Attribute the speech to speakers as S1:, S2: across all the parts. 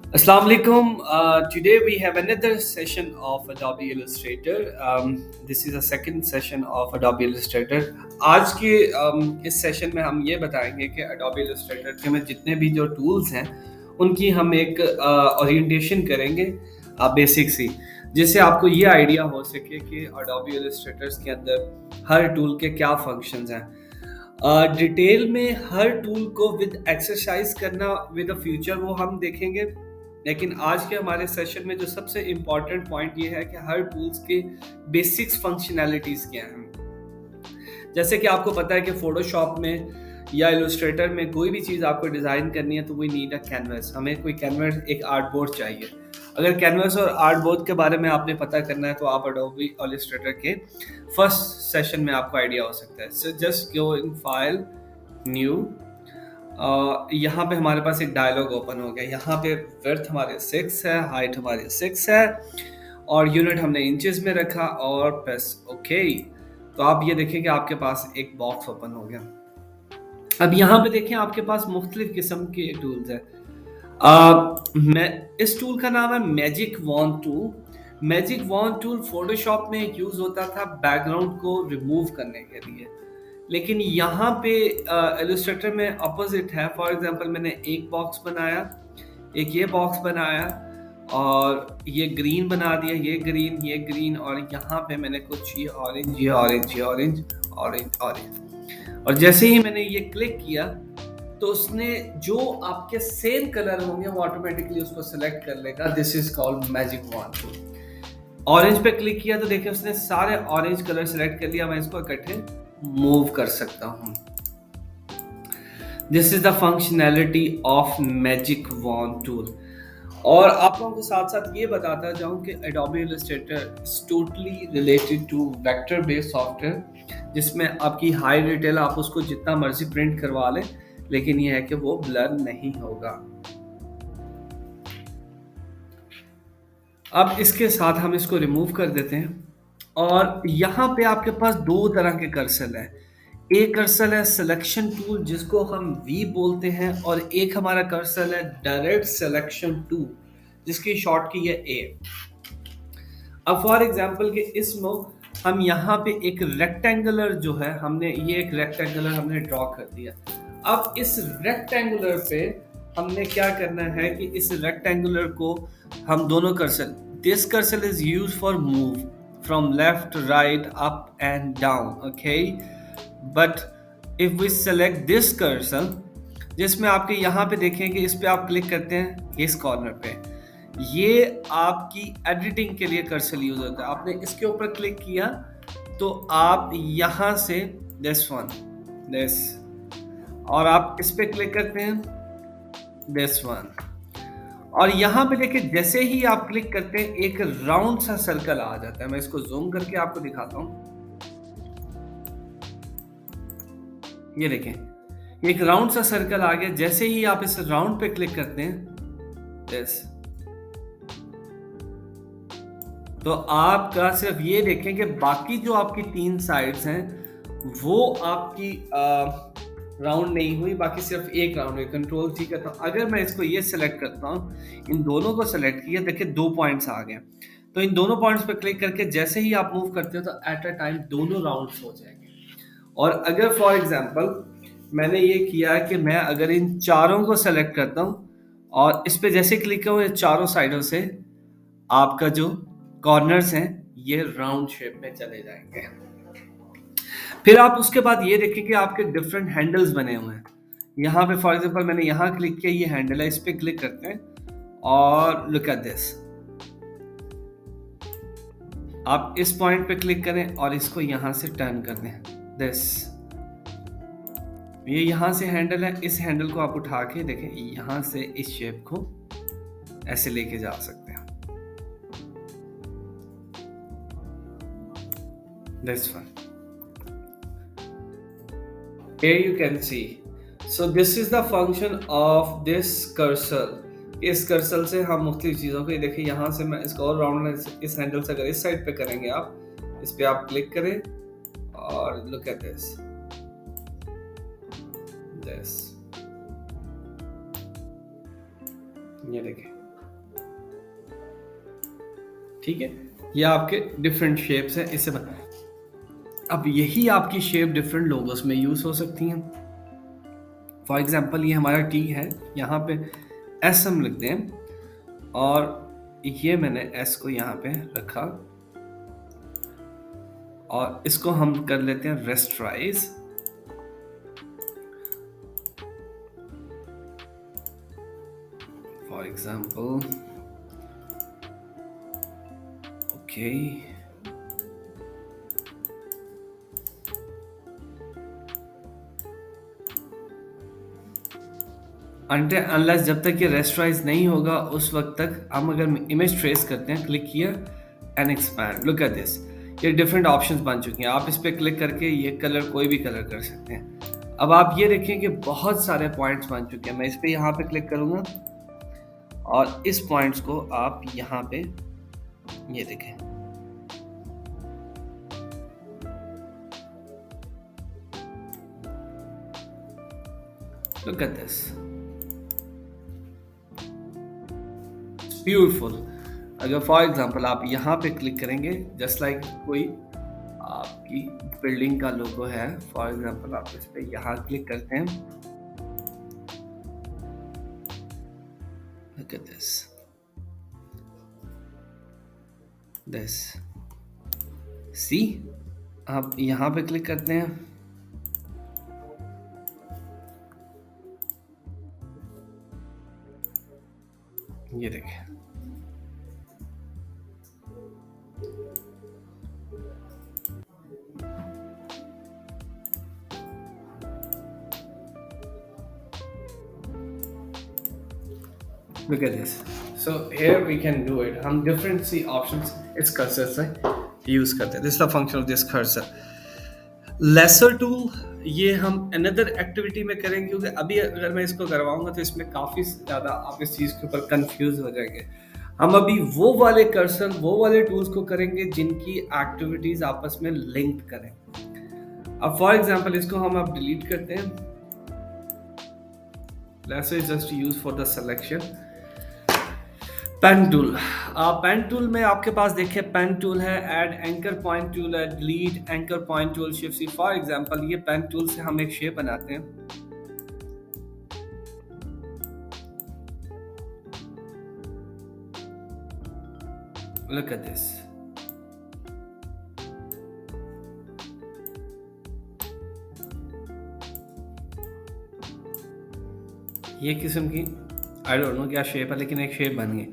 S1: Assalamu alaikum. Today we have another session of Adobe Illustrator. This is a second session of Adobe Illustrator. आज के इस session में हम ये बताएंगे कि Adobe Illustrator के में जितने भी जो टूल्स हैं उनकी हम एक ओरिएंटेशन करेंगे बेसिक सी, जिससे आपको ये आइडिया हो सके कि Adobe Illustrators के अंदर हर टूल के क्या फंक्शंस हैं। डिटेल में हर टूल को विद एक्सरसाइज करना विद अ फ्यूचर वो हम देखेंगे, लेकिन आज के हमारे सेशन में जो सबसे इम्पॉर्टेंट पॉइंट ये है कि हर टूल्स के बेसिक्स फंक्शनैलिटीज क्या हैं। जैसे कि आपको पता है कि फोटोशॉप में या इलस्ट्रेटर में कोई भी चीज़ आपको डिज़ाइन करनी है तो वी नीड अ कैनवस, हमें कोई कैनवस एक आर्टबोर्ड चाहिए। अगर कैनवस और आर्टबोर्ड के बारे में आपने पता करना है तो आप अडोबी इलस्ट्रेटर के फर्स्ट सेशन में आपको आइडिया हो सकता है। So just go in file, new, यहाँ पे हमारे पास एक डायलॉग ओपन हो गया। यहाँ पे विड्थ हमारे 6 है, हाइट हमारी 6 है और यूनिट हमने इंचेस में रखा और प्रेस ओके। तो आप ये देखें कि आपके पास एक बॉक्स ओपन हो गया। अब यहाँ पे देखें आपके पास मुख्तलिफ किस्म के टूल्स हैं। मैं इस टूल का नाम है magic wand tool. Magic wand tool Photoshop में यूज होता था बैकग्राउंड को रिमूव करने के लिए, लेकिन यहाँ पे इलस्ट्रेटर में अपोजिट है। फॉर एग्जांपल मैंने एक बॉक्स बनाया, एक ये बॉक्स बनाया और ये ग्रीन बना दिया, ये ग्रीन और यहाँ पे मैंने कुछ ये ऑरेंज, ये ऑरेंज, ये ऑरेंज, ऑरेंज, ऑरेंज। और जैसे ही मैंने ये क्लिक किया तो उसने जो आपके सेम कलर होंगे वो ऑटोमेटिकली उसको सिलेक्ट कर लेगा। This is called magic wand tool. Orange पे क्लिक किया तो देखिए उसने सारे ऑरेंज कलर सिलेक्ट कर लिया। मैं इसको इकट्ठे मूव कर सकता हूं। This is the functionality of magic wand tool. और आप लोगों को साथ साथ ये बताता जाऊं कि Adobe Illustrator is totally related to vector based software, जिसमें आपकी हाई डिटेल आप उसको जितना मर्जी प्रिंट करवा लें, लेकिन यह है कि वो ब्लर नहीं होगा। अब इसके साथ हम इसको रिमूव कर देते हैं और यहाँ पे आपके पास दो तरह के कर्सर है। एक कर्सर है सिलेक्शन टूल जिसको हम वी बोलते हैं और एक हमारा कर्सर है डायरेक्ट सिलेक्शन टूल जिसकी शॉर्ट की है ए। अब फॉर एग्जांपल के इसमें हम यहाँ पे एक रेक्टेंगुलर जो है हमने ये एक रेक्टेंगुलर हमने ड्रॉ कर दिया। अब इस रेक्टेंगुलर पे हमने क्या करना है कि इस रेक्टेंगुलर को हम दोनों cursor, this cursor is use for move from left, right, up and down, okay. But if we select this cursor, जिसमें आपके यहाँ पे देखेंगे इस पे आप क्लिक करते हैं इस कॉर्नर पे, ये आपकी एडिटिंग के लिए कर्सर यूज होता है। आपने इसके ऊपर क्लिक किया तो आप यहाँ से दिस वन, दिस, और आप इस पे क्लिक करते हैं दिस वन, और यहाँ पे देखिए जैसे ही आप क्लिक करते हैं एक राउंड सा सर्कल आ जाता है। मैं इसको जूम करके आपको दिखाता हूँ। ये देखें एक राउंड सा सर्कल आ गया। जैसे ही आप इस राउंड पे क्लिक करते हैं दिस, तो आपका सिर्फ ये देखें कि बाकी जो आपकी 3 साइड्स हैं वो आपकी राउंड नहीं हुई, बाकी सिर्फ एक राउंड हुई। कंट्रोल जी करता हूँ, अगर मैं इसको ये सिलेक्ट करता हूँ, इन दोनों को सिलेक्ट किया, देखिए 2 पॉइंट्स आ गए। तो इन दोनों पॉइंट्स पे क्लिक करके जैसे ही आप मूव करते हो तो एट अ टाइम दोनों राउंड्स हो जाएंगे। और अगर फॉर एग्जांपल मैंने ये किया कि मैं अगर इन चारों को सेलेक्ट करता हूँ और इस पे जैसे क्लिक करूँ, चारों साइडों से आपका जो कॉर्नर्स हैं ये राउंड शेप में चले जाएंगे। फिर आप उसके बाद ये देखें कि आपके डिफरेंट हैंडल्स बने हुए हैं। यहाँ पे फॉर एग्जांपल मैंने यहाँ क्लिक किया, ये हैंडल है, इस पे क्लिक करते हैं और लुक एट दिस। आप इस पॉइंट पे क्लिक करें और इसको यहाँ से टर्न कर दें दिस। ये यहाँ से हैंडल है, इस हैंडल को आप उठा के देखें यहाँ से इस शेप को ऐसे लेके जा सकते हैं। This one. Here you can see. So this is the function of this cursor. इस कर्सर से हम मुख्तलिफ चीज़ों को देखिए, यहाँ से मैं इसको और राउंड, इस हैंडल से अगर इस साइड पे करेंगे आप, इस पे आप क्लिक करें और लुक एट दिस, दिस, ये देखें ठीक है, ये आपके डिफरेंट शेप्स हैं इससे अब यही आपकी शेप डिफरेंट लोगोस में यूज हो सकती हैं। फॉर एग्जांपल ये हमारा टी है, यहाँ पे एस हम लिखते हैं और ये मैंने एस को यहाँ पे रखा और इसको हम कर लेते हैं rasterise. For example okay, until unless जब तक ये रेस्टराइज नहीं होगा उस वक्त तक हम अगर इमेज ट्रेस करते हैं, क्लिक किया and expand, look at this, ये डिफरेंट ऑप्शंस बन चुके हैं। आप इस पर क्लिक करके ये कलर कोई भी कलर कर सकते हैं। अब आप ये देखें कि बहुत सारे पॉइंट्स बन चुके हैं। मैं इस पर यहाँ पे क्लिक करूँगा और इस पॉइंट्स को आप यहाँ पे ये देखें, लुक एट दिस, ब्यूटीफुल। अगर फॉर एग्जांपल आप यहाँ पे क्लिक करेंगे, जस्ट लाइक कोई आपकी बिल्डिंग का लोगो है, फॉर एग्जांपल आप इस पे यहाँ क्लिक करते हैं, लुक एट दिस सी, आप यहाँ पे क्लिक करते हैं, ये देखिए, look at this, so here we can do it, हम different सी options इस cursor से use करते हैं। this is the function of this cursor। lesser tool ये हम another activity में करेंगे, क्योंकि अभी अगर मैं इसको करवाऊंगा तो इसमें काफ़ी ज़्यादा आप इस चीज़ के ऊपर कंफ्यूज हो जाएंगे। हम अभी वो वाले कर्सर, वो वाले टूल्स को करेंगे जिनकी एक्टिविटीज आपस में लिंक करें। अब फॉर एग्जांपल इसको हम अब डिलीट करते हैं, let's say just use for the selection. Pen tool, pen tool में आपके पास देखिए पेन टूल है, ऐड एंकर पॉइंट टूल है, delete anchor point tool, shift C. For example ये पेन टूल से हम एक शेप बनाते हैं, look at this, ये किस्म की आई डोंट नो क्या शेप है, लेकिन एक शेप बन गई।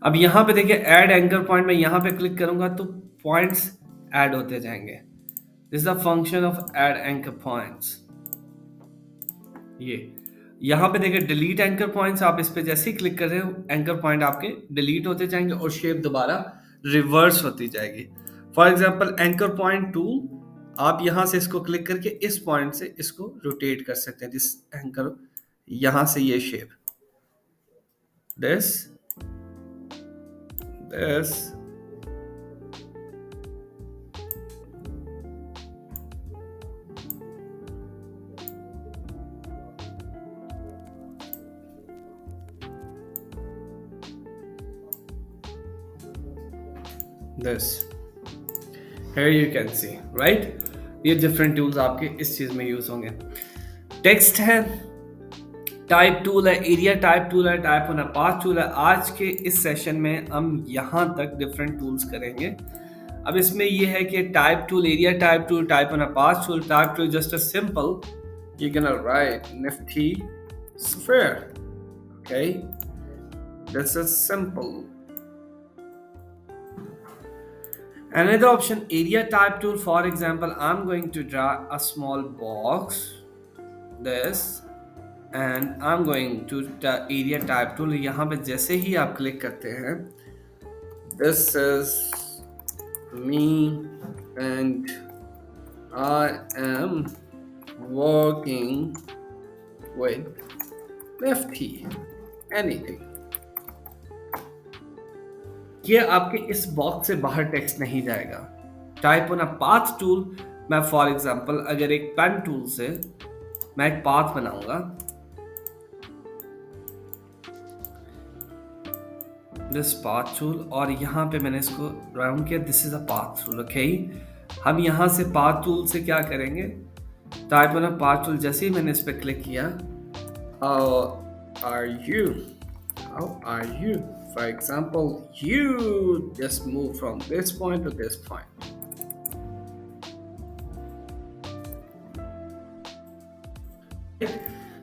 S1: अब यहाँ पे देखिए ऐड एंकर पॉइंट में यहाँ पे क्लिक करूंगा तो पॉइंट्स ऐड होते जाएंगे। This is the function of add anchor points. ये यहाँ पे देखिए डिलीट एंकर पॉइंट्स, आप इस पे जैसे ही क्लिक कर रहे हो एंकर पॉइंट आपके डिलीट होते जाएंगे और शेप दोबारा रिवर्स होती जाएगी। For example anchor point tool, आप यहाँ से इसको क्लिक करके इस पॉइंट से इसको रोटेट कर सकते हैं, दिस एंकर, यहाँ से ये shape, this here you can see, right? ये डिफरेंट टूल्स आपके इस चीज में यूज होंगे। टेक्स्ट है, टाइप टूल है, एरिया टाइप टूल है, type on a path tool है। आज के इस सेशन में हम यहाँ तक डिफरेंट टूल्स करेंगे। अब इसमें ये है कि type tool, area type tool, type on a path tool. Type tool just a simple, you can write nifty sphere, okay, that's a simple. Another option, area type tool. For example, I'm going to draw a small box, this, and I'm going to the area type tool. यहाँ पे जैसे ही आप click करते हैं, this is me and I am working with nifty anything. ये आपके इस box से बाहर टेक्स्ट नहीं जाएगा। Type on a path tool, मैं फॉर एग्जांपल अगर एक पेन टूल से मैं एक पाथ बनाऊंगा, दिस पाथ टूल और यहाँ पे मैंने इसको राउंड किया, this is a path tool. Okay, हम यहाँ से पाथ टूल से क्या करेंगे, टाइप ऑन पाथ टूल, जैसे ही मैंने इस पर क्लिक किया, how are you, how are you, for example you just move from this point to this point.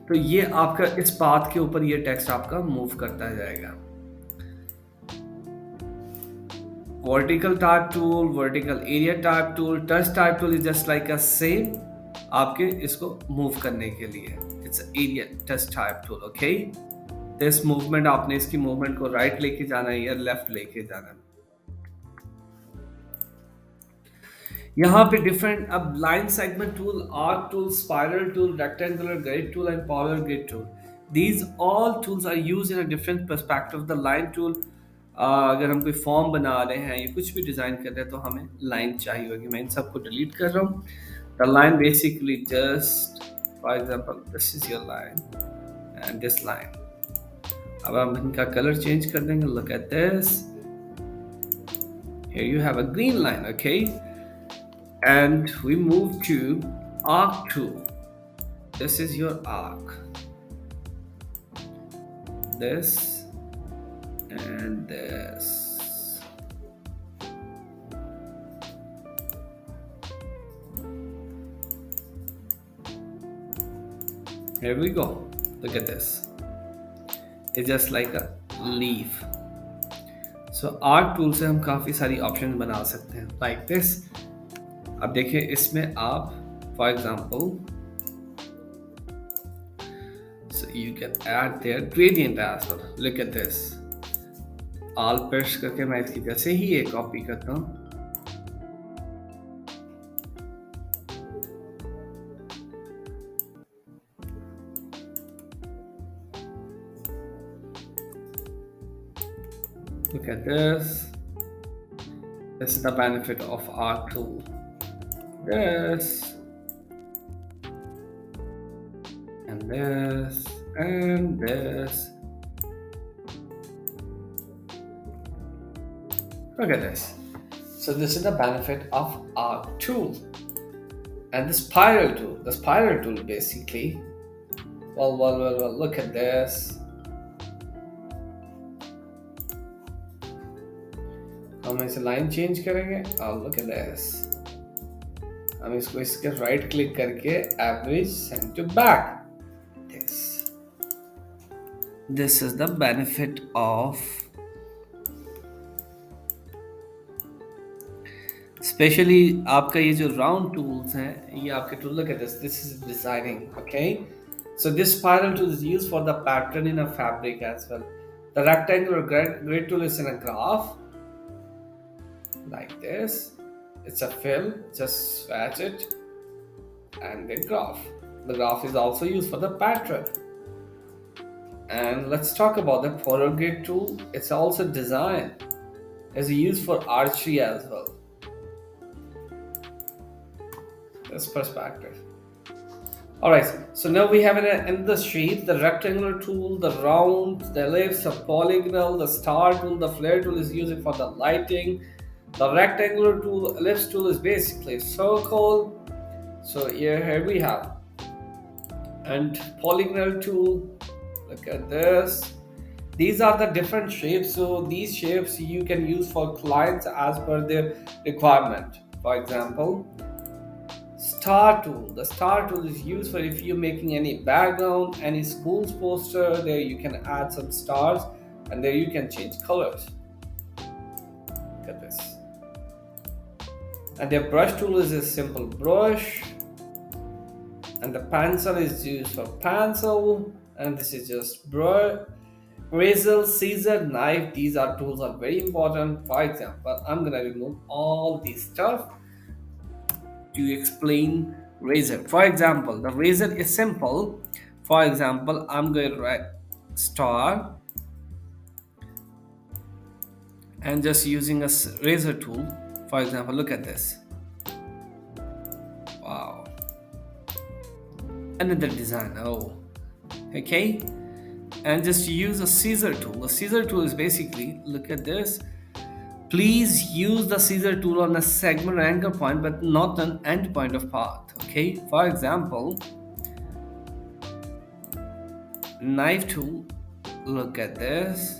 S1: तो ये आपका इस पाथ के ऊपर ये टेक्स्ट आपका मूव करता जाएगा। Vertical type tool, vertical area type tool, touch type tool is just like a same आपके इसको मूव करने के लिए, it's area touch type tool. Okay, this movement आपने इसकी मूवमेंट को राइट लेके जाना है या लेफ्ट लेके जाना है। यहाँ पे डिफरेंट, अब line segment tool, arc tool, spiral tool, rectangular grid tool and polar grid tool, these all tools are used in a different perspective. The line tool, अगर हम कोई फॉर्म बना रहे हैं या कुछ भी डिजाइन कर रहे हैं तो हमें लाइन चाहिए होगी। मैं इन सबको डिलीट कर रहा हूँ। The line basically just, for example, this is your line and this line. अब हम इनका कलर चेंज कर देंगे। Look at this. Here you have a green line, okay? And we move to arc tool. This is your arc. This and this. Here we go. Look at this. It's just like a leaf. So arc tool से हम काफ़ी सारी options बना सकते हैं like this. अब देखिए इसमें आप for example, so you can add their gradient as well. Look at this. All press करके मैं इसकी जैसे ही ये कॉपी करता हूँ, look at this. This is the benefit of arc tool. This and this and this. Look at this. So this is the benefit of arc tool. And the spiral tool. The spiral tool basically, well, look at this. हम इसे line change करेंगे और look at this. हम इसको इसके right click करके arrange send to back. This is the benefit of specially आपका ये जो राउंड टूल्स हैं, ये आपके tool, look at this. This is designing, okay? So this spiral tool is used for the pattern in a fabric as well. The rectangular grid tool is in a graph like this. It's a fill, just swatch it and the graph. The graph is also used for the pattern. And let's talk about the polar grid tool. It's also designed, it's used for archery as well. This perspective. Alright, so now we have in the sheet the rectangular tool, the round, the ellipse, the polygonal, the star tool, the flare tool is used for the lighting. The rectangular tool, ellipse tool is basically circle. So here we have. And polygonal tool, look at this. These are the different shapes. So these shapes you can use for clients as per their requirement. For example, star tool. The star tool is used for if you're making any background, any school's poster, there you can add some stars and there you can change colors. Look at this. And the brush tool is a simple brush. And the pencil is used for pencil. And this is just brush. Razor, scissor, knife, these are tools are very important. For example, I'm gonna remove all this stuff to explain razor. For example, the razor is simple. For example, I'm going to write star and just using a razor tool. For example, look at this. Wow. Another design. Oh, okay. and just use a scissor tool. A scissor tool is basically, look at this. Please use the scissor tool on a segment or anchor point, but not an end point of path. Okay. For example, knife tool. Look at this.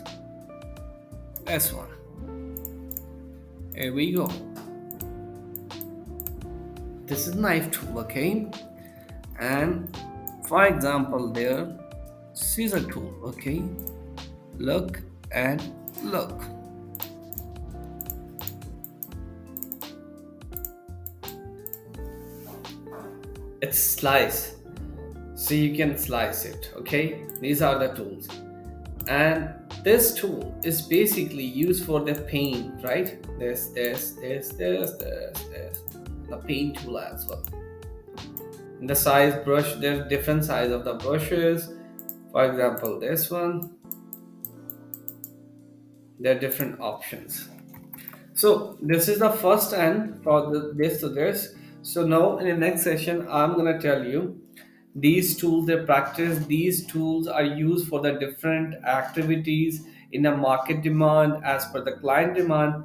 S1: This one. Here we go. This is knife tool. Okay. And for example, there scissor tool. Okay. Look and look. It's slice, so you can slice it. Okay, these are the tools, and this tool is basically used for the paint, right? This, the paint tool as well. The size brush, there's different size of the brushes. For example, this one, there are different options. So this is the first end for this to this. So now in the next session, I'm gonna tell you these tools they practice. These tools are used for the different activities in a market demand as per the client demand.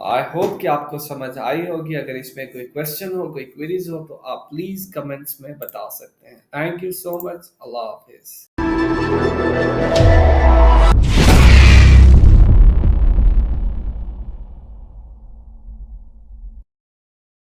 S1: I hope कि आपको समझ आई होगी. अगर इसमें कोई question हो, कोई queries हो, तो आप प्लीज कमेंट्स में बता सकते हैं. Thank you so much. Allah Hafiz.